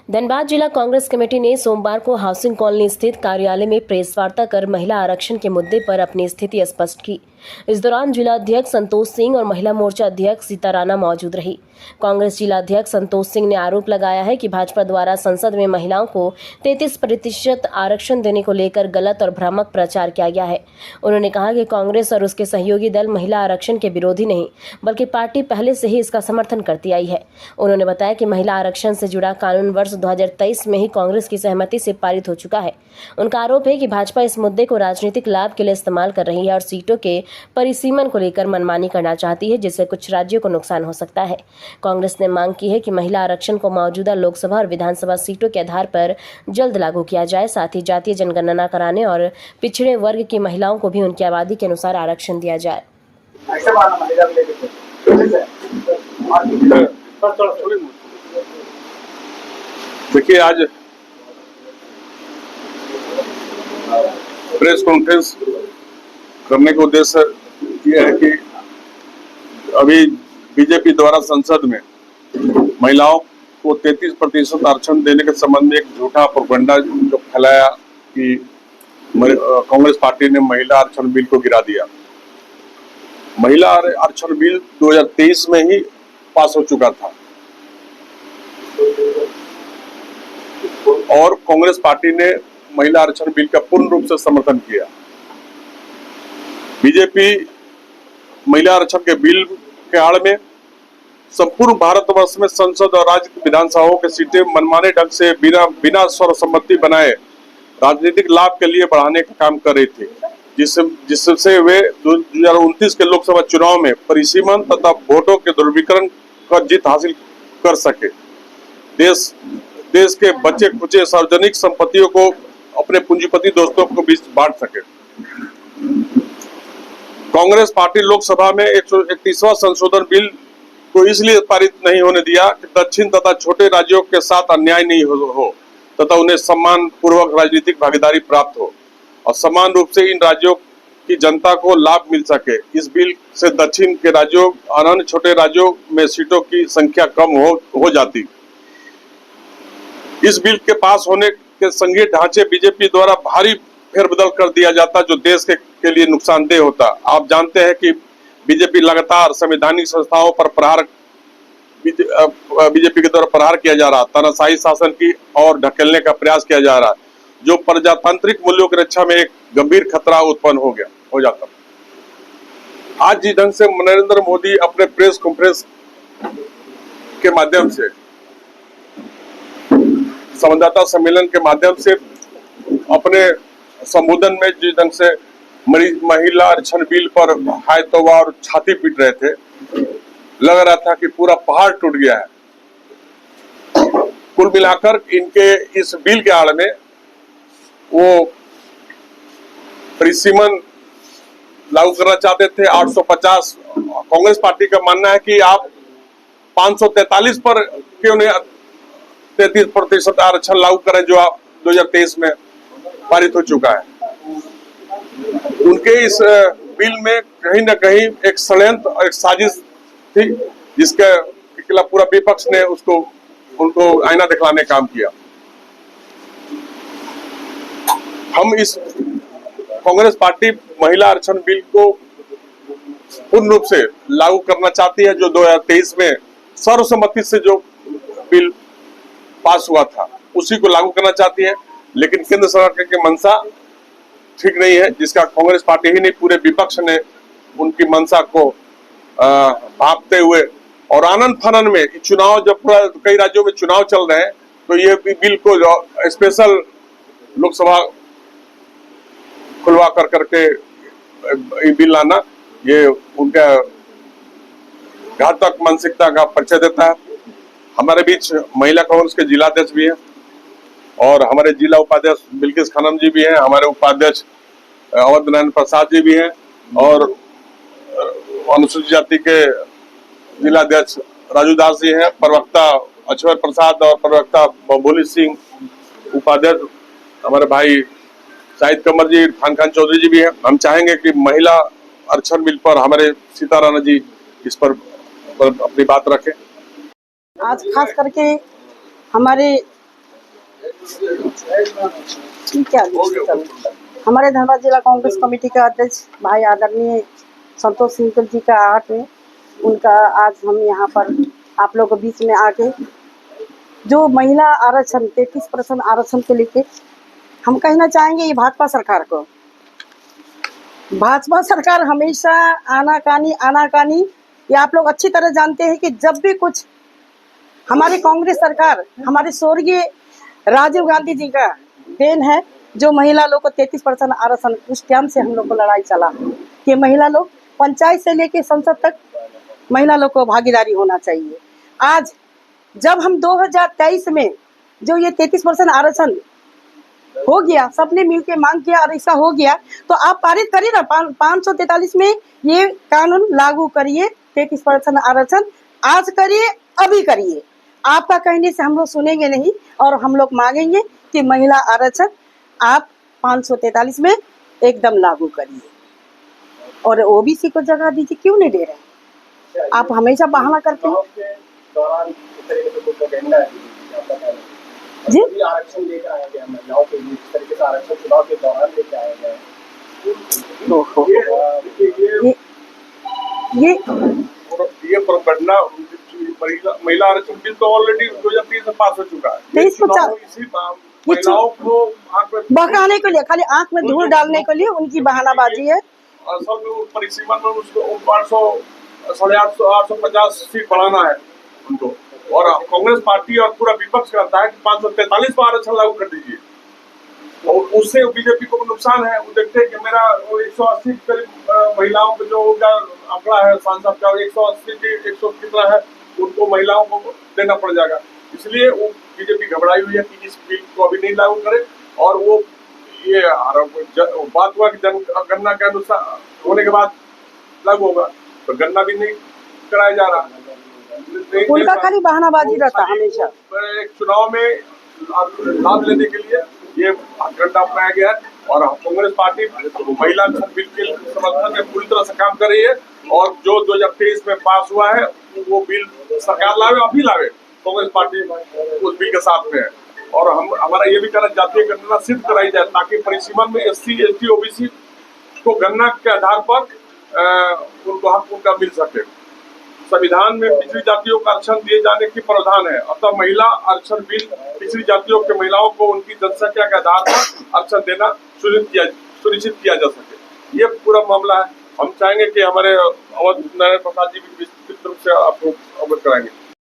धनबाद जिला कांग्रेस कमेटी ने सोमवार को हाउसिंग कॉलोनी स्थित कार्यालय में प्रेस वार्ता कर महिला आरक्षण के मुद्दे पर अपनी स्थिति स्पष्ट की। इस दौरान जिला अध्यक्ष संतोष सिंह और महिला मोर्चा अध्यक्ष सीता राणा मौजूद रही। कांग्रेस जिला अध्यक्ष संतोष सिंह ने आरोप लगाया है कि भाजपा द्वारा संसद में महिलाओं को 33% आरक्षण देने को लेकर गलत और भ्रामक प्रचार किया गया है। उन्होंने कहा कि कांग्रेस और उसके सहयोगी दल महिला आरक्षण के विरोधी नहीं, बल्कि पार्टी पहले से ही इसका समर्थन करती आई है। उन्होंने बताया कि महिला आरक्षण से जुड़ा कानून वर्ष 2023 में ही कांग्रेस की सहमति से पारित हो चुका है। उनका आरोप है कि भाजपा इस मुद्दे को राजनीतिक लाभ के लिए इस्तेमाल कर रही है और सीटों के परिसीमन को लेकर मनमानी करना चाहती है, जिससे कुछ राज्यों को नुकसान हो सकता है। कांग्रेस ने मांग की है कि महिला आरक्षण को मौजूदा लोकसभा और विधानसभा सीटों के आधार पर जल्द लागू किया जाए। साथ ही जातीय जनगणना कराने और पिछड़े वर्ग की महिलाओं को भी उनकी आबादी के अनुसार आरक्षण दिया जाए। देखिए, आज प्रेस कॉन्फ्रेंस करने का उद्देश्य यह है कि अभी बीजेपी द्वारा संसद में महिलाओं को 33% आरक्षण देने के संबंध में एक झूठा प्रोपेगेंडा जो फैलाया कि कांग्रेस पार्टी ने महिला आरक्षण बिल को गिरा दिया। महिला आरक्षण बिल 2023 में ही पास हो चुका था और कांग्रेस पार्टी ने महिला आरक्षण बिल का पूर्ण रूप से समर्थन किया। बीजेपी महिला आरक्षण के बिल के आड़ में संपूर्ण भारतवर्ष में संसद और राज्य विधानसभाओं के सीटें मनमाने ढंग से बिना सर्वसम्मति बनाए राजनीतिक लाभ के लिए बढ़ाने का काम कर रही थी, जिससे वे 2029 के लोकसभा चुनाव में परिसीमन तथा वोटों के ध्रुवीकरण कर जीत हासिल कर सके। देश के बचे खुचे सार्वजनिक संपत्तियों को अपने पूंजीपति दोस्तों को बीच बांट सके। कांग्रेस पार्टी लोकसभा में 131वां संशोधन बिल को इसलिए पारित नहीं होने दिया कि दक्षिण तथा छोटे राज्यों के साथ अन्याय नहीं हो तथा उन्हें सम्मान पूर्वक राजनीतिक भागीदारी प्राप्त हो और समान रूप से इन राज्यों की जनता को लाभ मिल सके। इस बिल से दक्षिण के राज्यों और अन्य छोटे राज्यों में सीटों की संख्या कम हो जाती। इस बिल के पास होने के संघीय ढांचे बीजेपी द्वारा भारी फेरबदल कर दिया जाता, जो देश के लिए नुकसानदेह होता। आप जानते हैं कि बीजेपी लगातार संवैधानिक संस्थाओं पर बीजेपी के द्वारा प्रहार किया जा रहा, तानाशाही शासन की और ढकेलने का प्रयास किया जा रहा, जो प्रजातांत्रिक मूल्यों की रक्षा में एक गंभीर खतरा उत्पन्न हो जाता। आज जिस ढंग से नरेंद्र मोदी अपने प्रेस कॉन्फ्रेंस के माध्यम से, संवाददाता सम्मेलन के माध्यम से अपने संबोधन में जिस ढंग से महिला आरक्षण बिल पर हाय तौबा और छाती पीट रहे थे, लग रहा था कि पूरा पहाड़ टूट गया है। कुल मिलाकर इनके इस बिल के आड़ में वो परिसीमन लागू करना चाहते थे 850। कांग्रेस पार्टी का मानना है कि आप 543 पर क्यों नहीं 33% आरक्षण लागू करें, जो आप 2023 में पारित हो चुका है। उनके इस बिल में कहीं न कहीं एक षड्यंत्र और एक साजिश थी, जिसके खिलाफ पूरा विपक्ष ने उनको आईना दिखलाने का काम किया। हम इस कांग्रेस पार्टी महिला आरक्षण बिल को पूर्ण रूप से लागू करना चाहती है, जो 2023 में सर्वसम्मति से जो बिल पास हुआ था उसी को लागू करना चाहती है। लेकिन केंद्र सरकार की मंशा ठीक नहीं है, जिसका कांग्रेस पार्टी ही नहीं पूरे विपक्ष ने उनकी मंशा को भांपते हुए और आनंद फानन में चुनाव, जब पूरा कई राज्यों में चुनाव चल रहे हैं, तो ये बिल को स्पेशल लोकसभा खुलवा करके बिल लाना, ये उनका घातक मानसिकता का परिचय देता है। हमारे बीच महिला कांग्रेस के जिला अध्यक्ष भी हैं और हमारे जिला उपाध्यक्ष बिल्किस खानम जी भी हैं, हमारे उपाध्यक्ष अवध नारायण प्रसाद जी भी हैं और अनुसूचित जाति के जिला अध्यक्ष राजू दास जी हैं, प्रवक्ता अक्षय प्रसाद और प्रवक्ता बबोली सिंह, उपाध्यक्ष हमारे भाई शाहिद कमर जी, इरफान खान चौधरी जी भी हैं। हम चाहेंगे कि महिला आरक्षण बिल पर हमारे सीता राणा जी इस पर अपनी बात रखें। आज खास करके हमारे ठीक है। हमारे धनबाद जिला कांग्रेस कमेटी के अध्यक्ष भाई आदरणीय संतोष सिंह जी का आहट है, उनका आज हम यहाँ पर आप लोगों के बीच में आके जो महिला आरक्षण 33% आरक्षण के लेके हम कहना चाहेंगे ये भाजपा सरकार को, भाजपा सरकार हमेशा आनाकानी ये आप लोग अच्छी तरह जानते हैं कि जब भी कुछ हमारी कांग्रेस सरकार हमारे स्वर्गीय राजीव गांधी जी का देन है, जो महिला लोग को 33% आरक्षण उस टाइम से हम लोग को लड़ाई चला कि महिला लोग पंचायत से लेके संसद तक महिला लोग को भागीदारी होना चाहिए। आज जब हम 2023 में जो ये 33% आरक्षण हो गया, सबने मिलके मांग किया और ऐसा हो गया, तो आप पारित करिए ना 543 में ये कानून लागू करिए, 33% आरक्षण आज करिए, अभी करिए। आपका कहने से हम लोग सुनेंगे नहीं और हम लोग मांगेंगे कि महिला आरक्षण आप 543 में एकदम लागू करिए और ओबीसी को जगह दीजिए। क्यों नहीं दे रहे हैं? आप हमेशा बहाना करते हैं जी। आरक्षण लेकर आया गया महिलाओं के लिए, इस तरीके से आरक्षण चुनाव के दौरान लेकर आया गया ये प्रगणना महिला आरक्षण बिल तो ऑलरेडी 2023 में पास हो चुका है। महिलाओं को बहकाने के लिए, खाली आंख में धूल डालने के लिए उनकी बहानाबाजी है। असल में परिसीमन में उसको 850 सीट बढ़ाना है उनको, और कांग्रेस पार्टी और पूरा विपक्ष करता है कि 543 पर आरक्षण लागू कर दीजिए, और उससे बीजेपी को नुकसान है। वो देखते हैं कि मेरा 180 करीब महिलाओं को जो उनका आंकड़ा है सांसद का 180 के 100 कितना है, उनको महिलाओं को देना पड़ जाएगा। इसलिए वो बीजेपी घबराई हुई है कि इस बिल को अभी नहीं लागू करे, और वो ये बात हुआ कि जनगणना के अनुसार होने के बाद लागू होगा, तो गणना भी नहीं कराया जा रहा। उनका खाली बहानाबाजी रहता हमेशा। एक चुनाव में लाभ लेने के लिए ये हथकंडा अपनाया गया है, और कांग्रेस पार्टी महिला बिल के समर्थन में पूरी तरह से काम कर रही है, और जो 2023 में पास हुआ है वो बिल सरकार लावे, अभी लावे, कांग्रेस पार्टी उस बिल के साथ में है। और हमारा ये भी कहना, जातीय गणना सिद्ध कराई जाए ताकि परिसीमन में SC, ST, OBC को गणना के आधार पर उनको हक उनका मिल सके। संविधान में पिछड़ी जातियों का आरक्षण दिए जाने की प्रावधान है, अतः महिला आरक्षण बिल पिछड़ी जातियों के महिलाओं को उनकी जनसंख्या के आधार पर आरक्षण देना सुनिश्चित किया जा सके। ये पूरा मामला है। हम चाहेंगे कि हमारे अवध नारायण प्रसाद जी भी विस्तृत रूप से आपको अवगत कराएंगे।